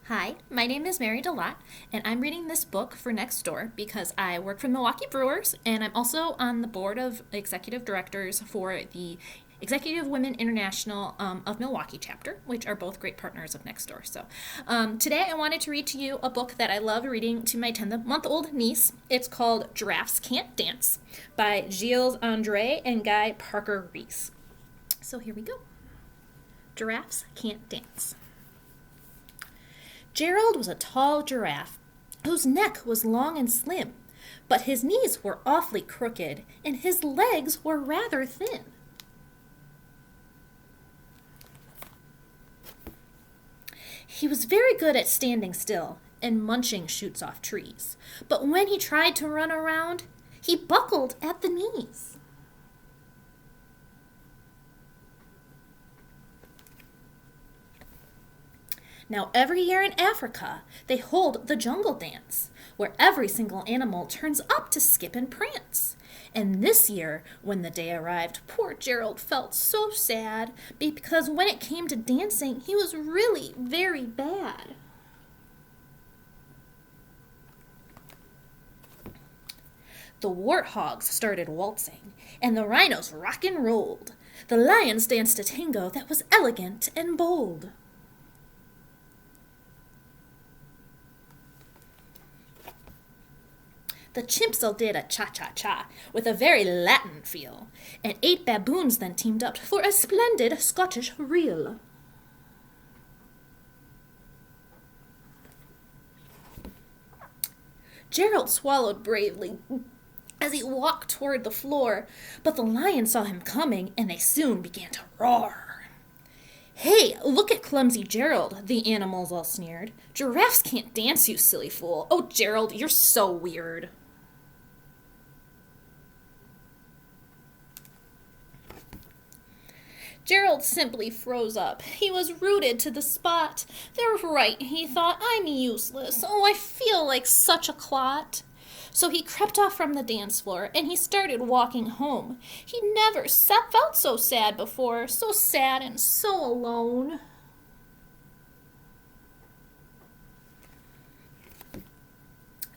Hi, my name is Mary DeLaat, and I'm reading this book for Next Door because I work for the Milwaukee Brewers, and I'm also on the board of executive directors for the Executive Women International of Milwaukee chapter, which are both great partners of Next Door. So today I wanted to read to you a book that I love reading to my 10-month-old niece. It's called Giraffes Can't Dance by Giles Andreae and Guy-Parker Rees. So here we go. Giraffes Can't Dance. Gerald was a tall giraffe whose neck was long and slim, but his knees were awfully crooked and his legs were rather thin. He was very good at standing still and munching shoots off trees, but when he tried to run around, he buckled at the knees. Now, every year in Africa, they hold the jungle dance, where every single animal turns up to skip and prance. And this year, when the day arrived, poor Gerald felt so sad, because when it came to dancing, he was really very bad. The warthogs started waltzing, and the rhinos rock and rolled. The lions danced a tango that was elegant and bold. The chimps all did a cha-cha-cha with a very Latin feel, and 8 baboons then teamed up for a splendid Scottish reel. Gerald swallowed bravely as he walked toward the floor, but the lions saw him coming, and they soon began to roar. "Hey, look at clumsy Gerald," the animals all sneered. "Giraffes can't dance, you silly fool. Oh, Gerald, you're so weird." Gerald simply froze up. He was rooted to the spot. "They're right," he thought. "I'm useless. Oh, I feel like such a clot." So he crept off from the dance floor, and he started walking home. He never felt so sad before, so sad and so alone.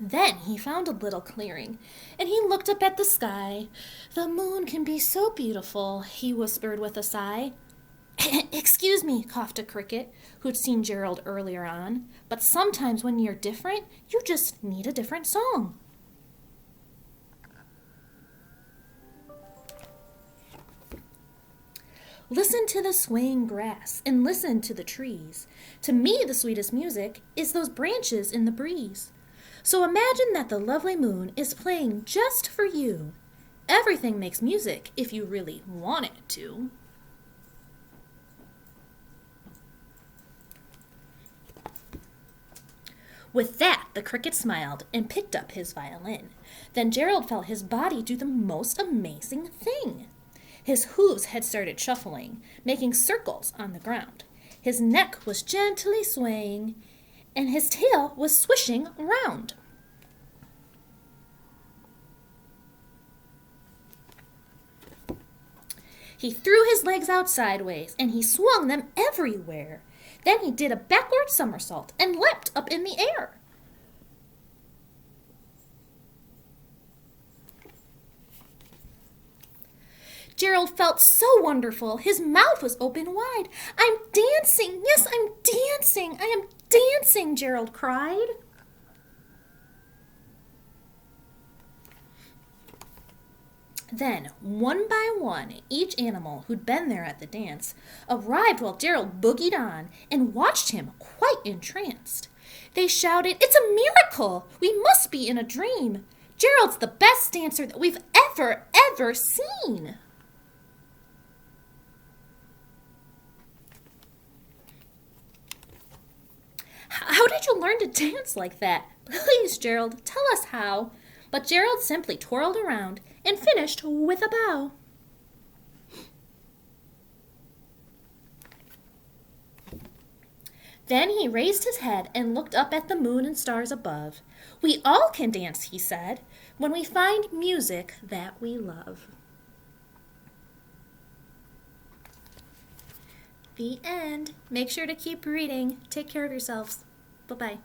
Then he found a little clearing, and he looked up at the sky. "The moon can be so beautiful," he whispered with a sigh. "Excuse me," coughed a cricket, who'd seen Gerald earlier on, "but sometimes when you're different, you just need a different song." Listen to the swaying grass and listen to the trees. To me, the sweetest music is those branches in the breeze. So imagine that the lovely moon is playing just for you. Everything makes music if you really want it to. With that, the cricket smiled and picked up his violin. Then Gerald felt his body do the most amazing thing. His hooves had started shuffling, making circles on the ground. His neck was gently swaying, and his tail was swishing around. He threw his legs out sideways, and he swung them everywhere. Then he did a backward somersault and leapt up in the air. Gerald felt so wonderful. His mouth was open wide. "I'm dancing! Yes, I'm dancing! I am dancing!" Gerald cried. Then, one by one, each animal who'd been there at the dance arrived while Gerald boogied on and watched him quite entranced. They shouted, "It's a miracle! We must be in a dream! Gerald's the best dancer that we've ever seen!" "How did you learn to dance like that? Please, Gerald, tell us how." But Gerald simply twirled around and finished with a bow. Then he raised his head and looked up at the moon and stars above. "We all can dance," he said, "when we find music that we love." The end. Make sure to keep reading. Take care of yourselves. Bye bye.